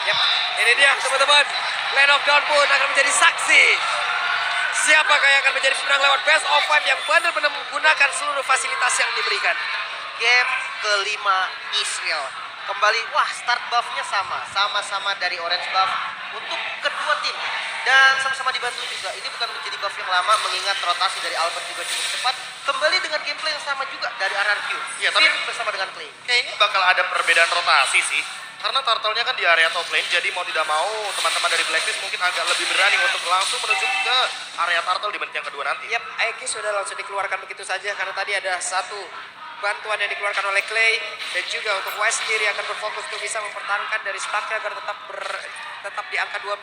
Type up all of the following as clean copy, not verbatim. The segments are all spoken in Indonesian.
Yap, ini dia teman-teman. Land of Dawn pun akan menjadi saksi. Siapakah yang akan menjadi pemenang lewat Best of 5 yang benar-benar menggunakan seluruh fasilitas yang diberikan. Game kelima Israel. Kembali, wah start buff-nya sama-sama dari orange buff untuk kedua tim. Dan sama-sama dibantu juga. Ini bukan menjadi buff yang lama mengingat rotasi dari Albert juga cukup cepat. Kembali dengan gameplay yang sama juga dari RRQ. Iya, tapi bersama dengan Clay. kayaknya bakal ada perbedaan rotasi sih. Karena turtle-nya kan di area top lane, jadi mau tidak mau teman-teman dari Blacklist mungkin agak lebih berani untuk langsung menuju ke area turtle di menit yang kedua nanti. Yap, Aegis sudah langsung dikeluarkan begitu saja karena tadi ada satu bantuan yang dikeluarkan oleh Clay dan juga untuk West sendiri akan berfokus untuk bisa mempertahankan dari stacknya agar tetap di angka 25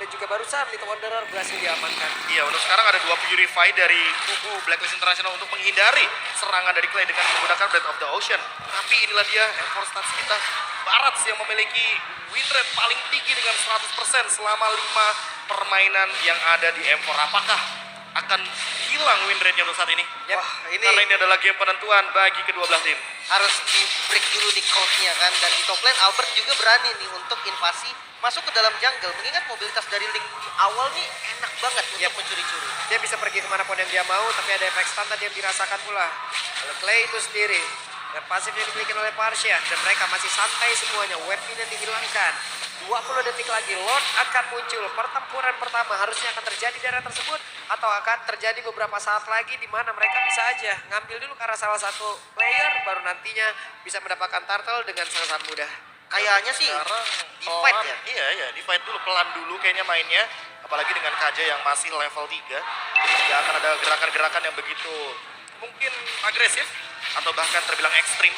dan juga barusan Little Wanderer berhasil diamankan. Iya, untuk sekarang ada 2 Purify dari kubu Blacklist International untuk menghindari serangan dari Clay dengan menggunakan Breath of the Ocean. Tapi inilah dia Enforce Stats kita, Barats yang memiliki win rate paling tinggi dengan 100% selama 5 permainan yang ada di M4. Apakah akan hilang win rate-nya untuk saat ini? Yap, Wah, karena ini adalah game penentuan bagi kedua belah tim. Harus di break dulu nih court-nya kan. Dan di top lane Albert juga berani nih untuk invasi masuk ke dalam jungle. Mengingat mobilitas dari Link di awal nih enak banget untuk mencuri-curi. Dia bisa pergi kemanapun yang dia mau, tapi ada efek stun tadi yang dirasakan pula oleh Clay itu sendiri. Dan pasifnya dimiliki oleh Parsia, dan mereka masih santai semuanya. Weapon yang dihilangkan. 20 detik lagi, Lord akan muncul. Pertempuran pertama harusnya akan terjadi di area tersebut, atau akan terjadi beberapa saat lagi di mana mereka bisa aja ngambil dulu karena salah satu player, baru nantinya bisa mendapatkan turtle dengan sangat mudah. Kayaknya sih Sekarang di fight ya. Iya, di fight dulu, pelan dulu kayaknya mainnya. Apalagi dengan Kaja yang masih level 3. Tidak akan ada gerakan-gerakan yang begitu mungkin agresif atau bahkan terbilang ekstrim.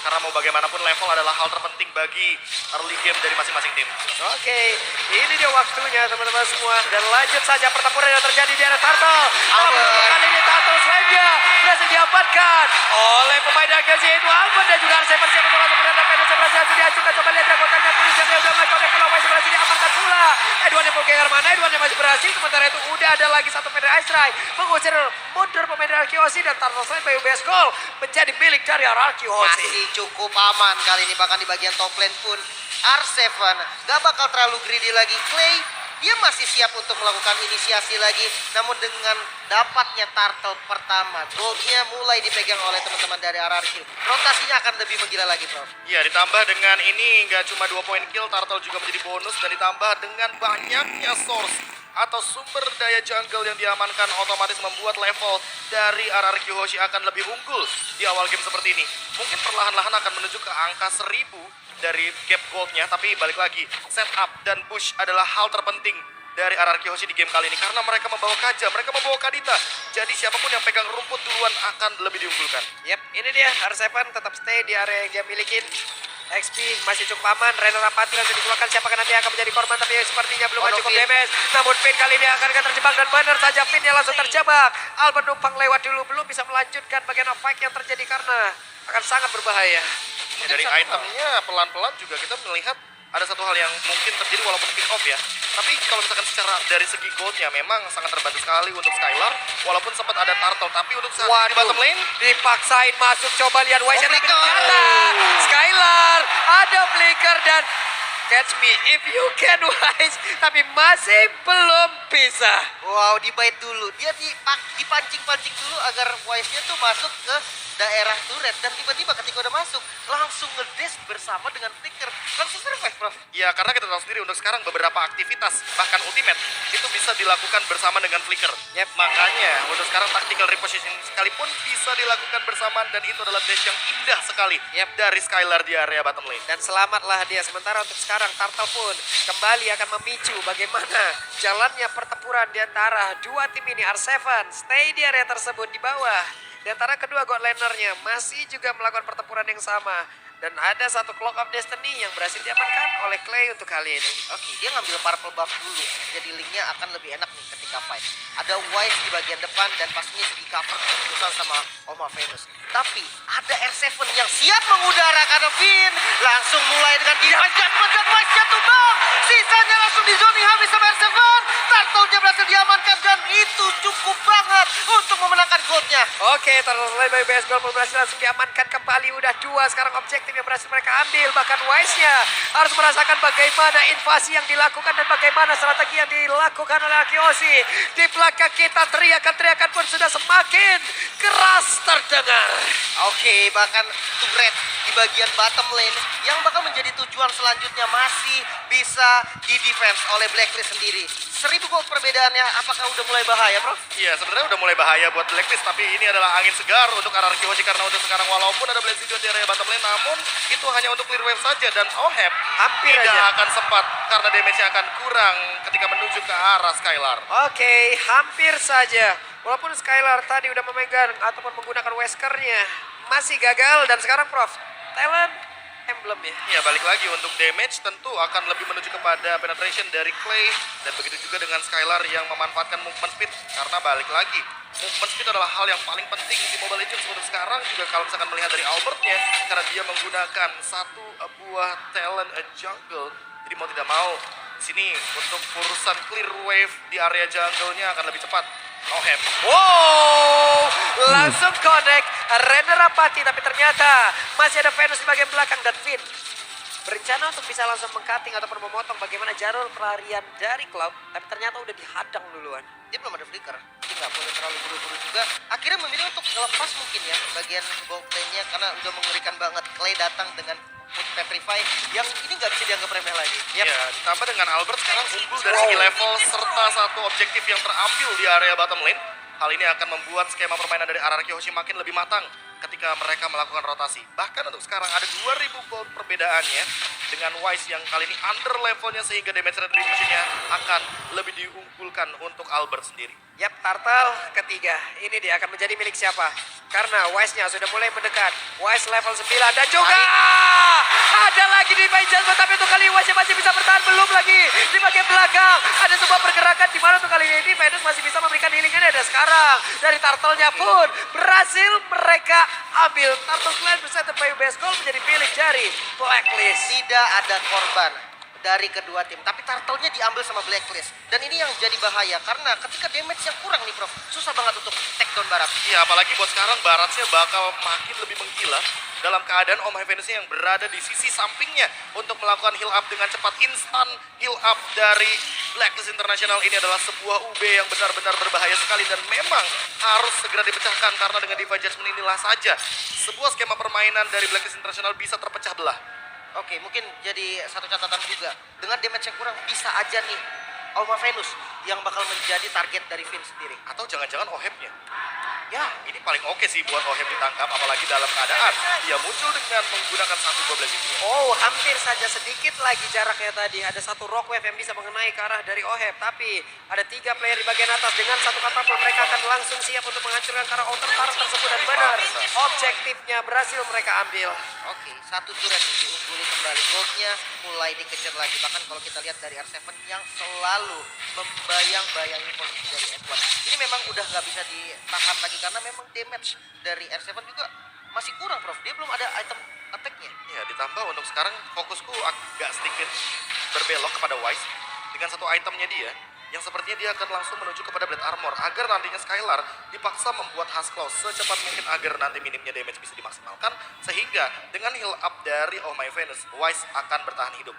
Karena mau bagaimanapun level adalah hal terpenting bagi early game dari masing-masing tim. Oke, ini dia waktunya teman-teman semua. Dan lanjut saja pertempuran yang terjadi di area turtle. Albert. Kali ini turtle slam-nya berhasil diamankan oleh pemain Aegis yaitu Albert dan juga Arseven siap untuk langsung berhadapan dengan berhasil dihancurkan. Coba lihat Dragon Tank pun siap udah mulai connect pulau sebelah sini amankan pula. Edwan yang Volganger mana? Edwan yang masih berhasil. Sementara itu udah ada lagi satu pemain Ice Ray mengusir mundur pemain dari Arkeosi dan turtle slam by UBS Gold menjadi milik dari Arkeosi. Masih cukup aman kali ini, bahkan di bagian top lane pun R7 gak bakal terlalu greedy lagi. Clay dia masih siap untuk melakukan inisiasi lagi, namun dengan dapatnya turtle pertama, goldnya mulai dipegang oleh teman-teman dari RRQ. Rotasinya akan lebih menggila lagi, Prof. Iya, ditambah dengan ini nggak cuma 2 poin kill, turtle juga menjadi bonus, dan ditambah dengan banyaknya source atau sumber daya jungle yang diamankan otomatis membuat level dari RRQ Hoshi akan lebih unggul di awal game seperti ini. Mungkin perlahan-lahan akan menuju ke angka 1000 dari gap goldnya, tapi balik lagi, setup dan push adalah hal terpenting dari RRQ Hoshi di game kali ini. Karena mereka membawa Kaja, mereka membawa Kadita. Jadi siapapun yang pegang rumput duluan akan lebih diunggulkan. Yap, ini dia R7 tetap stay di area yang dia milikin. XP masih cukup aman, Renner Apati langsung dikeluarkan, siapakah nanti akan menjadi korban, tapi sepertinya belum cukup damage. Namun Finn kali ini akan terjebak dan benar saja Finn yang langsung terjebak. Albert numpang lewat dulu, belum bisa melanjutkan bagian fight yang terjadi karena akan sangat berbahaya. Ya, dari itemnya pelan-pelan juga kita melihat ada satu hal yang mungkin terjadi walaupun pick off ya. Tapi kalau misalkan secara dari segi goldnya memang sangat terbantu sekali untuk Skylar. Walaupun sempat ada turtle, tapi untuk saat ini di bottom lane Dipaksain masuk, coba lihat Wise tapi flicker. ternyata Skylar ada flicker dan catch me if you can Wise, tapi masih belum bisa. Wow, dibait dulu. Dia dipancing-pancing dulu agar Wise-nya tuh masuk ke daerah turret. Dan tiba-tiba ketika udah masuk, langsung ngedes bersama dengan flicker. Langsung survive, Prof. ya, karena kita tahu sendiri untuk sekarang beberapa aktivitas bahkan ultimate itu bisa dilakukan bersama dengan flicker. Yep. Makanya untuk sekarang tactical repositioning sekalipun bisa dilakukan bersamaan, dan itu adalah dash yang indah sekali dari Skylar di area bottom lane. Dan selamatlah dia. Sementara untuk sekarang Turtle pun kembali akan memicu bagaimana jalannya pertempuran di antara dua tim ini. R7 stay di area tersebut di bawah. Di antara kedua god lanernya masih juga melakukan pertempuran yang sama. Dan ada satu Clock of Destiny yang berhasil diamankan oleh Clay untuk kali ini. Oke, dia ngambil purple buff dulu. Jadi linknya akan lebih enak nih ketika fight. Ada Wise di bagian depan dan pastinya di cover keputusan sama Oma Venus. Tapi ada R7 yang siap mengudara karena Finn langsung mulai dengan diajak dan Wise-nya tumbang. Sisanya langsung dizoning habis sama R7. Turtle-nya berhasil diamankan dan itu cukup banget untuk memenangkan goldnya. Oke, Turtle Flame by BS Gold berhasil langsung diamankan kembali. Udah 2 sekarang objektif yang berhasil mereka ambil. Bahkan Wise-nya harus merasakan bagaimana invasi yang dilakukan dan bagaimana strategi yang dilakukan oleh Arkeosi. Di belakang kita teriakan-teriakan pun sudah semakin keras terdengar. Oke, bahkan turret di bagian bottom lane yang bakal menjadi tujuan selanjutnya masih bisa di defense oleh Blacklist sendiri. 1000 gold perbedaannya, apakah udah mulai bahaya, Bro? Iya, sebenarnya udah mulai bahaya buat Blacklist, tapi ini adalah angin segar untuk RRQ Hoshi karena untuk sekarang walaupun ada Blazing Duo di area bottom lane, namun itu hanya untuk clear wave saja dan Oheb Hampir tidak aja. akan sempat karena damage-nya akan kurang ketika menuju ke arah Skylar. Oke, hampir saja. Walaupun Skylar tadi udah memegang ataupun menggunakan Weskernya, masih gagal. Dan sekarang Prof, talent emblem ya. Ya, balik lagi untuk damage tentu akan lebih menuju kepada penetration dari Clay dan begitu juga dengan Skylar yang memanfaatkan movement speed karena balik lagi movement speed adalah hal yang paling penting di Mobile Legends untuk sekarang juga kalau misalkan melihat dari Albertnya karena dia menggunakan satu buah talent jungle jadi mau tidak mau di sini untuk urusan clear wave di area jungle-nya akan lebih cepat. Oheb. Wow, langsung connect Renner Apati, tapi ternyata masih ada Venus di bagian belakang dan Finn berencana untuk bisa langsung mengcutting ataupun memotong bagaimana jalur pelarian dari Cloud, tapi ternyata udah dihadang duluan. Dia belum ada flicker, jadi nggak boleh terlalu buru-buru juga. Akhirnya memilih untuk lepas mungkin ya bagian gold lane-nya karena udah mengerikan banget. Clay datang dengan Food Petrify yang ini nggak bisa dianggap remeh lagi. Ya, ditambah dengan Albert sekarang unggul dari segi level serta satu objektif yang terambil di area bottom lane. Hal ini akan membuat skema permainan dari RRQ Hoshi makin lebih matang ketika mereka melakukan rotasi. Bahkan untuk sekarang ada 2000 gold perbedaannya dengan Wise yang kali ini under levelnya sehingga damage retribution-nya akan lebih diunggulkan untuk Albert sendiri. Yap, Turtle ketiga. Ini dia akan menjadi milik siapa? Karena Wise-nya sudah mulai mendekat. Wise level 9 dan juga ada lagi di bagian jatuh, tapi untuk kali Wise masih bisa bertahan. Belum lagi di bagian belakang. Ada sebuah pergerakan di mana untuk kali ini Venus masih bisa memberikan healing-nya. Dan sekarang dari Turtle-nya pun berhasil mereka ambil. Turtle Clan beserta Bayu Best Gold menjadi milik dari Blacklist. Tidak ada korban dari kedua tim, tapi turtle-nya diambil sama Blacklist. Dan ini yang jadi bahaya karena ketika damage yang kurang nih Prof, susah banget untuk take down Barat. Iya, apalagi buat sekarang Baratnya bakal makin lebih menggila dalam keadaan Om Venusnya yang berada di sisi sampingnya untuk melakukan heal up dengan cepat. Instan heal up dari Blacklist International ini adalah sebuah UB yang benar-benar berbahaya sekali dan memang harus segera dipecahkan karena dengan Divine Judgment inilah saja sebuah skema permainan dari Blacklist International bisa terpecah belah. Oke, mungkin jadi satu catatan juga. Dengan damage yang kurang bisa aja nih Alma Venus yang bakal menjadi target dari Finn sendiri. Atau jangan-jangan Ohebnya. Ya, Ini paling oke sih buat Oheb ditangkap, apalagi dalam keadaan dia muncul dengan menggunakan satu goblin itu. Oh, hampir saja sedikit lagi jaraknya tadi. Ada satu rock wave yang bisa mengenai ke arah dari Oheb. Tapi ada 3 player di bagian atas. Dengan satu katapult mereka akan langsung siap untuk menghancurkan ke arah outer turret tersebut. Dan benar, objektifnya berhasil mereka ambil. oke, satu turret diungguli kembali. Goldnya mulai dikejar lagi. Bahkan kalau kita lihat dari R7 yang selalu membayang-bayangi posisi dari Edward. Ini memang udah nggak bisa ditahan lagi karena memang damage dari R7 juga masih kurang Prof. Dia belum ada item attack-nya. Ya, ditambah untuk sekarang fokusku agak sedikit berbelok kepada Wise dengan satu itemnya dia yang sepertinya dia akan langsung menuju kepada Blade Armor agar nantinya Skylar dipaksa membuat Husk Claw secepat mungkin agar nanti minimnya damage bisa dimaksimalkan sehingga dengan heal up dari Oh My Venus, Wise akan bertahan hidup.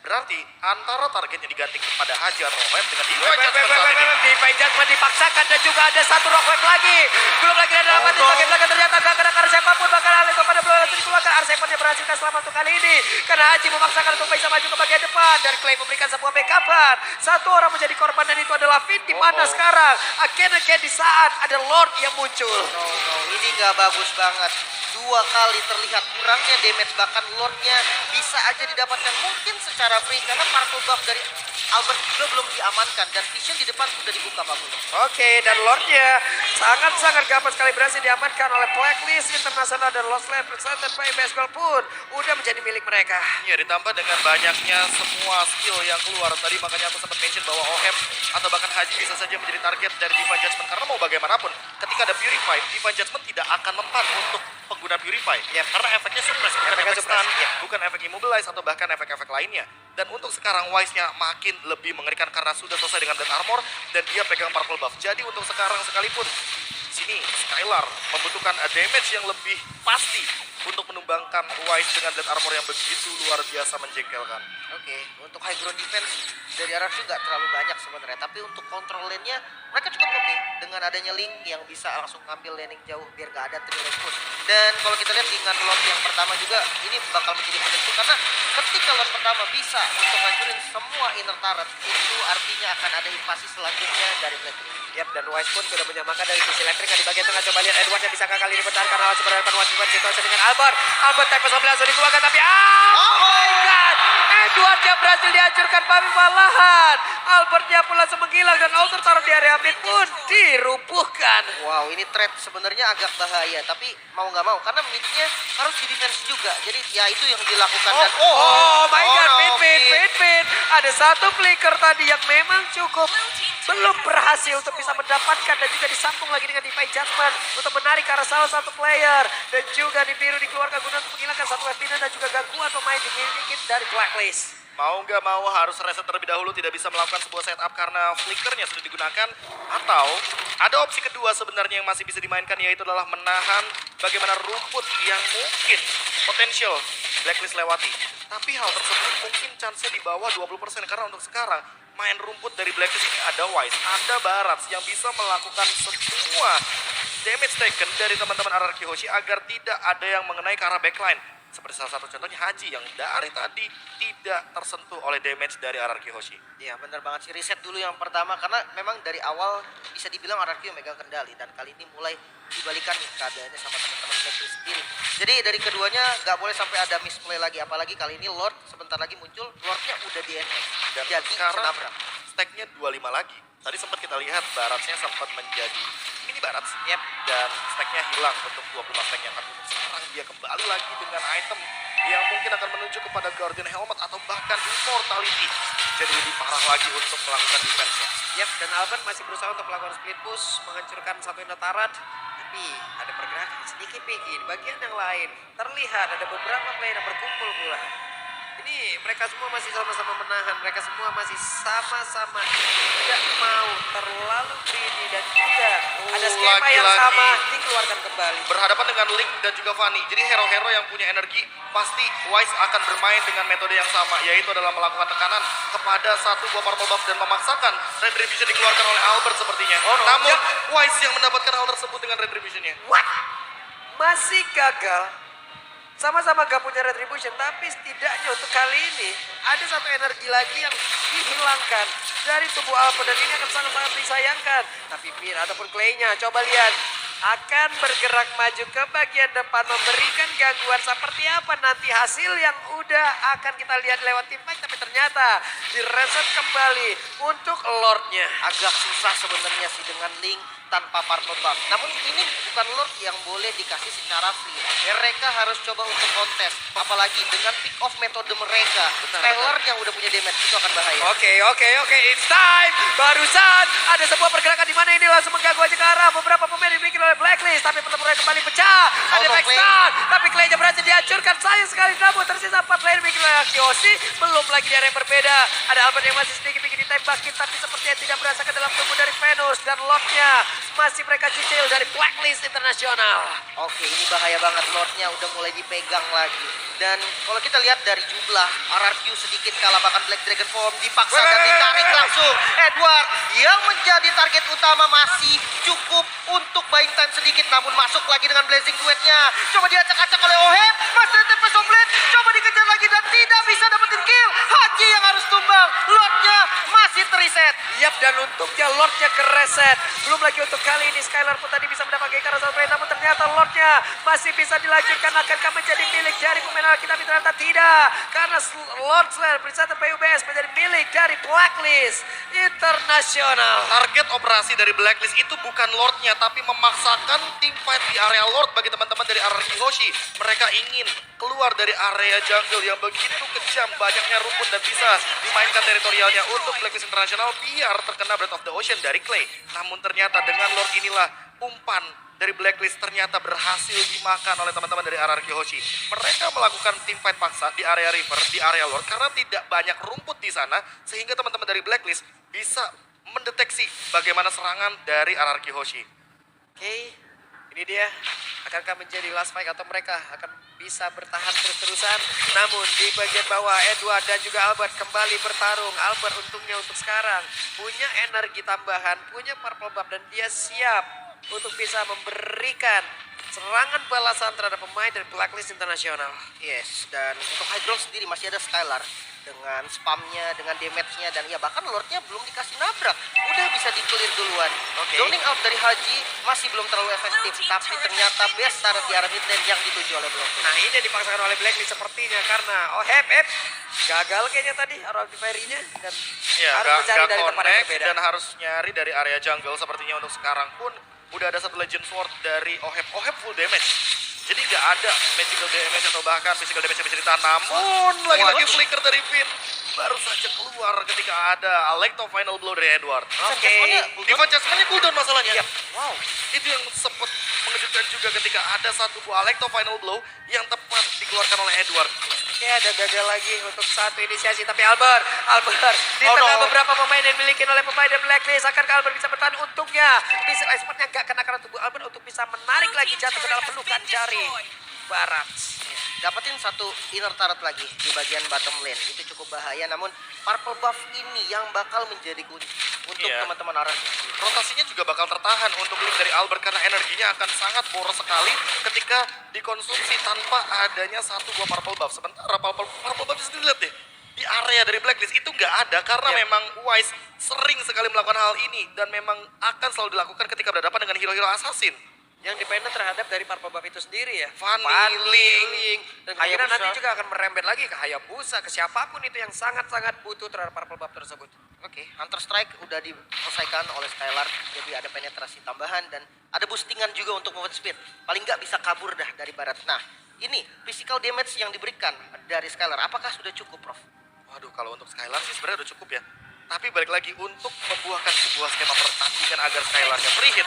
Berarti antara targetnya diganti kepada Hajar Oheb dengan Divine Judgment saat ini. Divine Judgment dipaksakan dan juga ada satu rock wave lagi. Belum lagi ada dapat di bagian belakang ternyata gak kena karena siapapun bakal alih kepada belum langsung dikeluarkan. R7 yang berhasilkan selamat untuk kali ini. Karena Haji memaksakan untuk bisa maju ke bagian depan dan Clay memberikan sebuah backupan. Satu orang menjadi korban dan itu adalah Finn di mana sekarang again di saat ada Lord yang muncul. No, ini nggak bagus banget. 2 kali terlihat kurangnya damage, bahkan Lordnya bisa aja didapatkan mungkin secara free karena purple buff dari Albert juga belum diamankan dan vision di depan sudah dibuka Pak Bruno. Oke, dan Lordnya sangat-sangat gampang sekali berhasil diamankan oleh Blacklist International dan Lost Land presented by Best Gold pun udah menjadi milik mereka. Ya, ditambah dengan banyaknya semua skill yang keluar tadi makanya aku sempat mention bahwa Oheb atau bahkan Haji bisa saja menjadi target dari Divine Judgment karena mau bagaimanapun ketika ada Purify, Divine Judgment tidak akan mempan untuk pengguna Purify ya karena efeknya suppress bukan Efeknya efek suppress, stun, ya. bukan efek immobilize atau bahkan efek-efek lainnya. Dan untuk sekarang Wise-nya makin lebih mengerikan karena sudah selesai dengan Death Armor dan dia pegang Purple Buff. Jadi untuk sekarang sekalipun sini Skylar membutuhkan damage yang lebih pasti untuk menumbangkan Wise dengan Death Armor yang begitu luar biasa menjengkelkan. Oke, untuk high ground defense dari RRQ nggak terlalu banyak sebenarnya, tapi untuk control lane-nya mereka cukup oke dengan adanya Link yang bisa langsung ngambil laning jauh biar nggak ada 3 lane push. Dan kalau kita lihat dengan lot yang pertama juga ini bakal menjadi penentu karena ketika lot pertama bisa untuk hancurin semua inner turret, itu artinya akan ada invasi selanjutnya dari Blackbeard. Yap, dan Wise pun sudah menyamakan dari sisi elektrik di bagian tengah. Coba lihat Edward yang bisa kali ini bertahan karena sebenarnya one defense situasi dengan Albert. Albert type 11 sudah dikeluarkan tapi oh my god! Edward yang berhasil dihancurkan tapi malahan Albertnya pun langsung menghilang dan Alter taruh di area mid pun dirubuhkan. Wow, ini trade sebenarnya agak bahaya, tapi mau nggak mau karena midnya harus di defense juga. Jadi ya itu yang dilakukan dan Oh my god, no, Pin. Ada satu flicker tadi yang memang cukup belum berhasil untuk bisa mendapatkan dan juga disambung lagi dengan Divine Judgment untuk menarik ke arah salah satu player dan juga di biru dikeluarkan guna untuk menghilangkan satu weapon dan juga gangguan pemain dimiliki dari Blacklist. Mau nggak mau harus reset terlebih dahulu, tidak bisa melakukan sebuah setup karena flickernya sudah digunakan. Atau ada opsi kedua sebenarnya yang masih bisa dimainkan, yaitu adalah menahan bagaimana rumput yang mungkin potensial Blacklist lewati. Tapi hal tersebut mungkin chance-nya di bawah 20% karena untuk sekarang main rumput dari Blacklist ini ada Wise, ada Barats yang bisa melakukan semua damage taken dari teman-teman RRQ Hoshi agar tidak ada yang mengenai ke arah backline. Seperti salah satu contohnya Haji yang dari tadi tidak tersentuh oleh damage dari RRQ Hoshi. Iya benar banget sih, reset dulu yang pertama karena memang dari awal bisa dibilang RRQ yang megang kendali dan kali ini mulai dibalikan nih keadaannya sama teman-teman Blacklist sendiri. Jadi dari keduanya nggak boleh sampai ada misplay lagi, apalagi kali ini Lord sebentar lagi muncul, Lordnya udah di enhance. Dan jadi sekarang senabrak. stacknya 25 lagi. Tadi sempat kita lihat Baratsnya sempat menjadi mini Barats. Yep. Dan stacknya hilang untuk 25 stacknya. Tapi untuk sekarang dia kembali lagi dengan item yang mungkin akan menuju kepada Guardian Helmet atau bahkan Immortality. Jadi lebih parah lagi untuk melakukan defense-nya. Yap, dan Albert masih berusaha untuk melakukan split push, menghancurkan satu Indotarat. Tapi ada pergerakan sedikit Piggy. Di bagian yang lain terlihat ada beberapa player yang berkumpul pula. Ini mereka semua masih sama-sama menahan, mereka semua masih sama-sama tidak mau terlalu greedy dan juga ada skema yang lagi-lagi sama dikeluarkan kembali. berhadapan dengan Link dan juga Fanny. Jadi hero-hero yang punya energi pasti Wise akan bermain dengan metode yang sama, yaitu adalah melakukan tekanan kepada satu buah purple buff dan memaksakan Retribution dikeluarkan oleh Albert sepertinya. Namun Wise yang mendapatkan hal tersebut dengan Retribution-nya. What? Masih gagal. Sama-sama gak punya retribution, tapi setidaknya untuk kali ini ada satu energi lagi yang dihilangkan dari tubuh Albert dan ini akan sangat-sangat disayangkan. Tapi Mir ataupun Clay-nya, coba lihat, akan bergerak maju ke bagian depan memberikan gangguan seperti apa nanti hasil yang udah akan kita lihat lewat tim fight, tapi ternyata direset kembali untuk Lord-nya. Agak susah sebenarnya sih dengan Link tanpa purple buff. Namun ini bukan Lord yang boleh dikasih secara free. Mereka harus coba untuk kontes. Apalagi dengan pick off metode mereka. Taylor yang udah punya damage itu akan bahaya. Oke, it's time. Barusan ada sebuah pergerakan di mana ini langsung mengganggu aja ke arah beberapa pemain yang dimiliki oleh Blacklist. Tapi pertempuran kembali pecah. Ada backstart. Tapi Clay-nya berhasil dihancurkan. Sayang sekali namun tersisa 4 player dimiliki oleh Kyoshi. Belum lagi di area yang berbeda. Ada Albert yang masih sedikit bikin ditembakin. Tapi sepertinya tidak merasakan dalam tubuh dari Venus. Dan Lord-nya masih mereka cicil dari Blacklist Internasional. Oke, ini bahaya banget. Lordnya udah mulai dipegang lagi. Dan kalau kita lihat dari jumlah RRQ sedikit kalah, bahkan Black Dragon Form dipaksakan ditarik langsung. Edward yang menjadi target utama masih cukup untuk buying time sedikit, namun masuk lagi dengan Blazing Duetnya. Coba diacak-acak oleh Oheb, Master Tempest of Blade, coba dikejar lagi dan tidak bisa dapetin kill. Haji yang harus tumbang, Lordnya masih terreset. Yap, dan untuknya Lordnya kereset. Belum lagi untuk kali ini Skylar pun tadi bisa mendapatkan karena satu play, namun ternyata Lordnya masih bisa dilanjutkan. Akankah menjadi milik dari pemain kita, tapi ternyata tidak. Karena Lord Slayer presented PUBS menjadi milik dari Blacklist Internasional. Target operasi dari Blacklist itu bukan Lordnya, tapi memaksakan tim fight di area Lord bagi teman-teman dari RRQ Hoshi. Mereka ingin keluar dari area jungle yang begitu kejam, banyaknya rumput dan bisa dimainkan teritorialnya untuk Blacklist Internasional biar terkena Breath of the Ocean dari Clay. Namun ternyata dengan Lord inilah umpan dari Blacklist ternyata berhasil dimakan oleh teman-teman dari RRQ Hoshi. Mereka melakukan team fight paksa di area river, di area Lord karena tidak banyak rumput di sana sehingga teman-teman dari Blacklist bisa mendeteksi bagaimana serangan dari RRQ Hoshi. Oke, ini dia. Akankah menjadi last fight atau mereka akan bisa bertahan terus-terusan? Namun di bagian bawah Edward dan juga Albert kembali bertarung. Albert untungnya untuk sekarang punya energi tambahan, punya purple buff dan dia siap untuk bisa memberikan serangan balasan terhadap pemain dari Blacklist Internasional. Yes, dan untuk high ground sendiri masih ada Skylar dengan spamnya, dengan damage-nya, dan ya bahkan Lordnya belum dikasih nabrak, udah bisa di-clear duluan. Oke. Zoning out dari Haji masih belum terlalu efektif, tapi ternyata best turret di arah mid lane yang dituju oleh Blacklist. Nah ini yang dipaksakan oleh Blacklist sepertinya karena Hep gagal kayaknya tadi arrow nya dan Ya, harus gak mencari dari tempat yang connect berbeda. dan harus nyari dari area jungle sepertinya untuk sekarang pun udah ada satu Legend Sword dari Ohep full damage. Jadi gak ada magical damage atau bahkan physical damage yang bisa ditahan. Namun lagi-lagi flicker dari Finn baru saja keluar ketika ada Alecto final blow dari Edward. Oke. Divine Judgment-nya cooldown masalahnya. Iya. Wow, Itu yang sempat mengejutkan juga ketika ada satu buah Alecto final blow yang tepat dikeluarkan oleh Edward. Oke, ada gagal lagi untuk satu inisiasi. Tapi Albert di Oh, tengah no. beberapa pemain yang dimiliki oleh pemain dari Blacklist. Akankah Albert bisa bertahan? Untungnya missile expertnya gak kena karena tubuh Albert untuk bisa menarik lagi jatuh ke dalam pelukan dari Barat. dapetin satu inner turret lagi di bagian bottom lane, itu cukup bahaya. Namun purple buff ini yang bakal menjadi kunci untuk Iya. teman-teman arah. Rotasinya juga bakal tertahan untuk link dari Albert karena energinya akan sangat boros sekali ketika dikonsumsi tanpa adanya satu buah purple buff. Sementara purple buff sendiri lihat deh, di area dari Blacklist itu nggak ada karena Iya. memang Wise sering sekali melakukan hal ini dan memang akan selalu dilakukan ketika berhadapan dengan hero-hero assassin. Yang dependen terhadap dari purple buff itu sendiri ya. Fanny, Link. Dan kemungkinan Hayabusa. nanti juga akan merembet lagi ke Hayabusa, ke siapapun itu yang sangat-sangat butuh terhadap purple buff tersebut. Oke, Hunter Strike udah diselesaikan oleh Skylar, jadi ada penetrasi tambahan dan ada boostingan juga untuk movement speed. Paling nggak bisa kabur dah dari barat. Nah, ini physical damage yang diberikan dari Skylar, apakah sudah cukup, Prof? Waduh, kalau untuk Skylar sih sebenarnya udah cukup ya. Tapi balik lagi untuk membuahkan sebuah skema pertandingan agar Skylarnya free hit.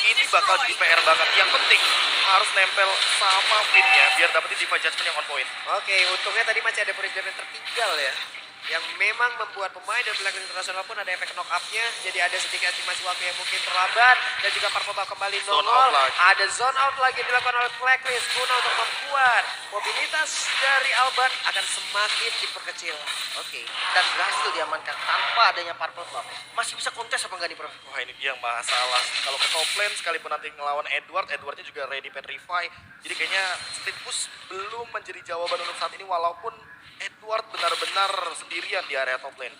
Ini bakal jadi PR banget. Yang penting harus nempel sama Finn-nya biar dapetin Divine Judgment yang on point. Oke, untungnya tadi masih ada Purge yang tertinggal ya. Yang memang membuat pemain dari Blacklist Internasional pun ada efek knock up-nya. Jadi ada sedikit estimasi waktu yang mungkin terlambat. Dan juga purple buff kembali Zone nongol. out lagi. Ada zone out lagi yang dilakukan oleh Blacklist. Guna untuk membuat mobilitas dari Albert akan semakin diperkecil. Oke, dan berhasil diamankan tanpa adanya purple buff. Masih bisa kontes apa enggak nih, Prof? Wah, ini dia yang masalah. Kalau ke top lane sekalipun nanti ngelawan Edwardnya juga ready petrify. Jadi kayaknya split push belum menjadi jawaban untuk saat ini walaupun Edward benar-benar sendirian di area top lane.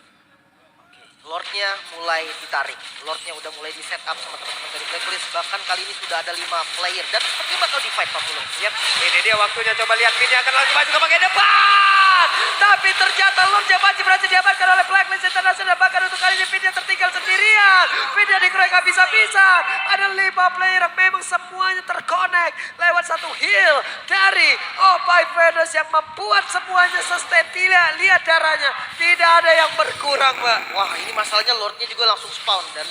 Lordnya mulai ditarik, Lordnya udah mulai di set up sama teman-teman dari Blacklist. Bahkan kali ini sudah ada 5 player dan seperti bakal di fight Pak Pulung. Siap, ini dia waktunya. Coba lihat Vini akan langsung maju ke bagian depan. Tapi ternyata Lordnya masih berhasil diamankan oleh Blacklist International. Bahkan untuk kali ini Vini tertinggal sendirian. Vini dikeroyok habis-habisan. Ada 5 player yang memang semuanya terkonek lewat satu heal dari Opie Venus yang membuat semuanya sustain. Lihat darahnya, tidak ada yang berkurang, Mbak. Wah, ini masalahnya Lordnya juga langsung spawn dan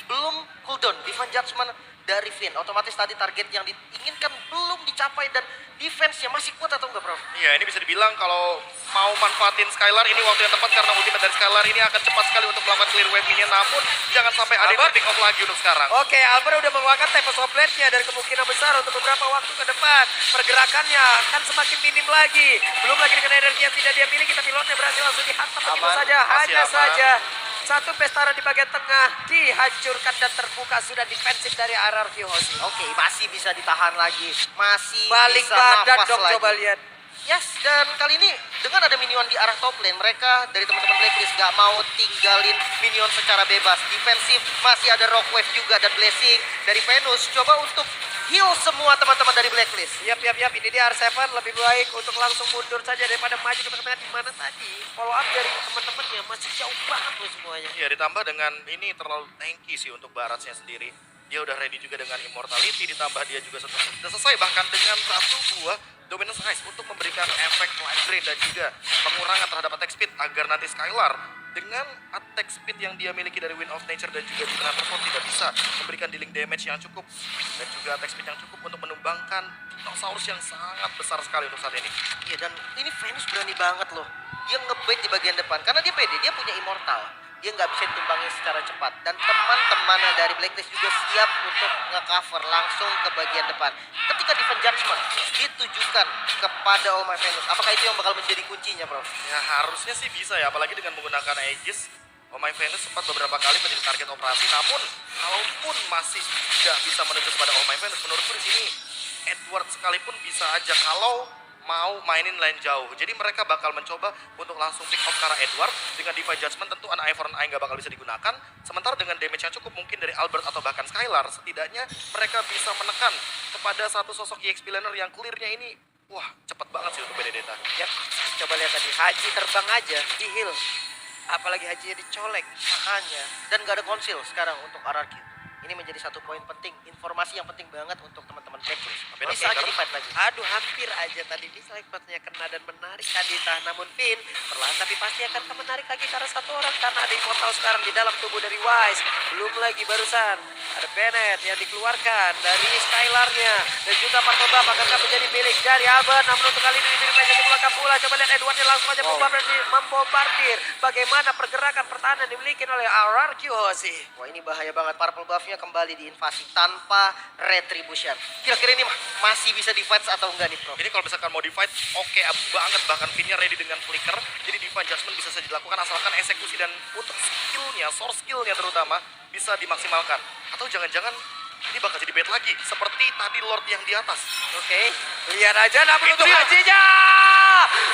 belum cooldown. Divine Judgment dari Finn, otomatis tadi target yang diinginkan belum dicapai dan defense-nya masih kuat atau enggak, Prof? Iya, ini bisa dibilang kalau mau manfaatin Skylar ini waktu yang tepat karena ultimate dari Skylar ini akan cepat sekali untuk melakukan clear wave minion. Namun jangan sampai ada yang Albert? pick off lagi untuk sekarang. Oke, Albert udah mengeluarkan Tempest of Blade-nya dan kemungkinan besar untuk beberapa waktu ke depan pergerakannya akan semakin minim lagi. Belum lagi dengan energi yang tidak dia miliki, tapi Lordnya berhasil langsung dihantam begitu Aman, saja. masih Hanya aman. saja satu pestara di bagian tengah dihancurkan dan terbuka sudah defensif dari RRQ Hoshi. Oke, masih bisa ditahan lagi. Masih Balik bisa badan nafas dong, lagi. coba lihat. Yes, dan kali ini dengan ada minion di arah top lane, mereka dari teman-teman Blacklist gak mau tinggalin minion secara bebas. Defensif, masih ada rock wave juga dan blessing dari Venus. Coba untuk heal semua teman-teman dari Blacklist. Yap. Ini dia R7 lebih baik untuk langsung mundur saja daripada maju ke tengah di mana tadi. Follow up dari teman-temannya masih jauh banget loh semuanya. Iya, ditambah dengan ini terlalu tanky sih untuk Baratnya sendiri. Dia udah ready juga dengan immortality, ditambah dia juga sudah selesai bahkan dengan satu buah dominance ice untuk memberikan efek life drain dan juga pengurangan terhadap attack speed agar nanti Skylar dengan attack speed yang dia miliki dari Wind of Nature dan juga Generator Sword tidak bisa memberikan dealing damage yang cukup dan juga attack speed yang cukup untuk menumbangkan dinosaurus yang sangat besar sekali untuk saat ini. Iya, dan ini Venus berani banget loh. Dia ngebait di bagian depan karena dia pede, dia punya immortal. dia nggak bisa ditumpangi secara cepat. Dan teman-teman dari Blacklist juga siap untuk nge-cover langsung ke bagian depan. Ketika Defense Judgment ditujukan kepada All My Venus, apakah itu yang bakal menjadi kuncinya, Bro? Ya harusnya sih bisa ya, apalagi dengan menggunakan Aegis. Oh My Venus sempat beberapa kali menjadi target operasi, namun kalaupun masih tidak bisa menuju kepada Oh My Venus, menurutku di sini Edward sekalipun bisa aja kalau mau mainin lane jauh. Jadi mereka bakal mencoba untuk langsung pick off ke arah Edward. Dengan Divine Judgment tentu anak Ivern Eye nggak bakal bisa digunakan. Sementara dengan damage yang cukup mungkin dari Albert atau bahkan Skylar, setidaknya mereka bisa menekan kepada satu sosok EXP laner yang clearnya ini wah cepet banget sih untuk Benedetta. Ya, coba lihat tadi Haji terbang aja di heal. Apalagi Hajinya dicolek. Makanya, dan gak ada konsil sekarang untuk RRQ. Ini menjadi satu poin penting, informasi yang penting banget untuk teman-teman Blacklist. Tapi Bisa aja Faker- di fight lagi. Aduh, hampir aja tadi dislike-nya kena dan menarik Kadita. Namun Pin perlahan tapi pasti akan menarik lagi karena satu orang, karena ada Immortal sekarang di dalam tubuh dari Wise. Belum lagi barusan ada Bennett yang dikeluarkan dari Skylarnya, dan juga Partobab akan menjadi milik dari Albert. Namun untuk kali ini diberi meja dikeluarkan pula. Coba lihat Edwardnya langsung aja membombardir. Bagaimana pergerakan pertahanan dimiliki oleh RRQ Hoshi. Wah, ini bahaya banget. Purple buff-nya kembali diinvasi tanpa retribution. Kira-kira ini masih bisa di fight atau enggak nih, Bro? Ini kalau misalkan mau di-fight, oke banget. Bahkan pinnya ready dengan flicker. Jadi Divine Judgment bisa saja dilakukan asalkan eksekusi dan untuk skillnya, source skillnya terutama, bisa dimaksimalkan. Atau jangan-jangan ini bakal jadi bait lagi. Seperti tadi Lord yang di atas. Oke, lihat aja namun Itu untuk dia. Hajinya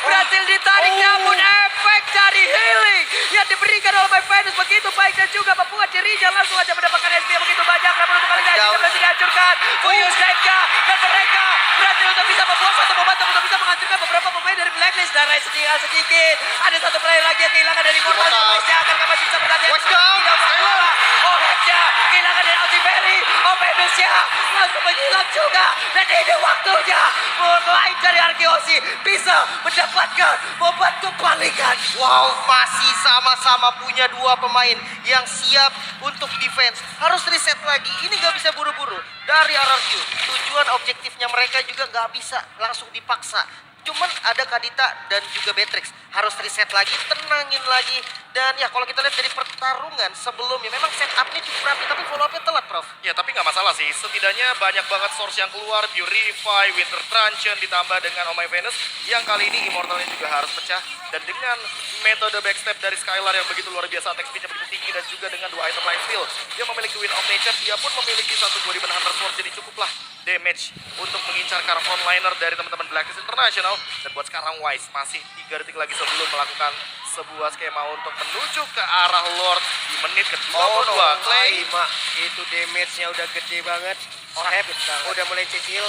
berhasil ditarik, namun efek dari healing yang diberikan oleh My Venus begitu baik dan juga membuat dirinya langsung aja mendapatkan SP yang begitu banyak. Namun untuk kali ini Hajinya berhasil dihancurkan. Fuyu Sega dan mereka berhasil untuk bisa membuat satu momentum untuk bisa menghancurkan beberapa pemain dari Blacklist. Dan Rai sedikit, ada satu player lagi yang kehilangan dari Immortal. Wise-nya akan masih bisa bertahan. Wise down. Tidak masalah. Oh, Hedja kehilangan dari Altiberry. Oh, Venusnya langsung menghilang juga. Dan ini waktunya mulai dari Arkeosi bisa mendapatkan membantu balikan. Wow, masih sama-sama punya dua pemain yang siap untuk defense. Harus reset lagi. Ini nggak bisa buru-buru. Dari RRQ, tujuan objektifnya mereka juga nggak bisa langsung dipaksa. Cuman ada Kadita dan juga Beatrix. Harus reset lagi, tenangin lagi. Dan ya kalau kita lihat dari pertarungan sebelumnya, memang setupnya cukup rapi, tapi follow up-nya telat, Prof. Ya tapi nggak masalah sih, setidaknya banyak banget source yang keluar, Purify, Winter Truncheon ditambah dengan Oh My Venus yang kali ini Immortalnya juga harus pecah. Dan dengan metode backstep dari Skylar yang begitu luar biasa, attack speed-nya begitu tinggi, dan juga dengan dua item life steal, dia memiliki Wind of Nature, dia pun memiliki satu Gorilla Hunter Sword, jadi cukuplah damage untuk mengincar ke arah frontliner dari teman-teman Blacklist International. Dan buat sekarang Wise masih 3 detik lagi sebelum melakukan sebuah skema untuk menuju ke arah Lord di menit ke-22. Clay Mak, itu damage-nya udah gede banget. Oheb udah mulai cicil.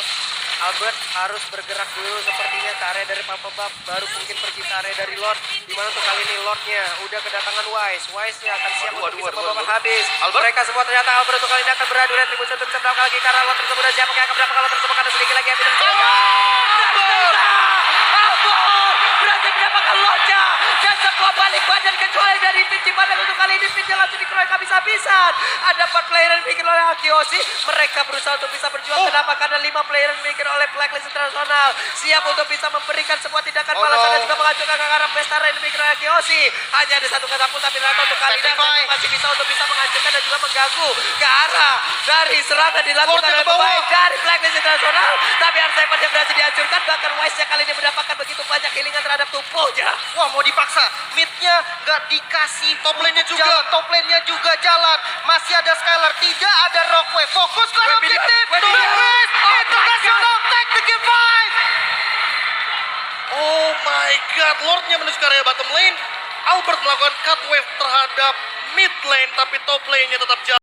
Albert harus bergerak dulu sepertinya ke area dari Papabab, baru mungkin pergi ke area dari Lord. Dimana untuk kali ini Lordnya udah kedatangan Wise. Wise-nya akan siap untuk bisa membabat habis. Albert. Mereka semua ternyata Albert untuk kali ini akan beradu retribusi untuk bisa mendapatkan lagi karena Lord tersebut. Dan siapa yang akan mendapatkan Lord tersebut karena sedikit lagi evidence. Albert berhasil mendapatkan Lordnya. Dan semua balik badan kecuali dari Pinci Badan untuk kali ini Pinci langsung dikeroyok habis-habisan. Ada 4 player yang dimiliki oleh Akiosi. Mereka berusaha untuk bisa berjuang. Kenapa? Karena 5 player yang dimiliki oleh Blacklist International siap untuk bisa memberikan sebuah tindakan balasan dan juga menghancurkan ke arah Pestara yang dimiliki oleh Akiosi. Hanya ada satu katapult tapi ternyata untuk kali ini Petrify. mereka masih bisa untuk bisa menghancurkan dan juga mengganggu ke arah dari serangan dilakukan Lord oleh ke bawah. pemain dari Blacklist International. Tapi R7 yang berhasil dihancurkan, bahkan Wise-nya kali ini mendapatkan begitu banyak healingan terhadap tubuhnya. Wah, mau dipaksa. Mid-nya nggak dikasih. Top lane-nya untuk juga. jalan. Top lane-nya juga jalan. Masih ada Skylar. Tidak ada Rockway. Fokus ke objektif. Blacklist International take the game 5. Oh my god, Lordnya menuju ke area bottom lane. Albert melakukan cut wave terhadap mid lane, tapi top lane-nya tetap jalan.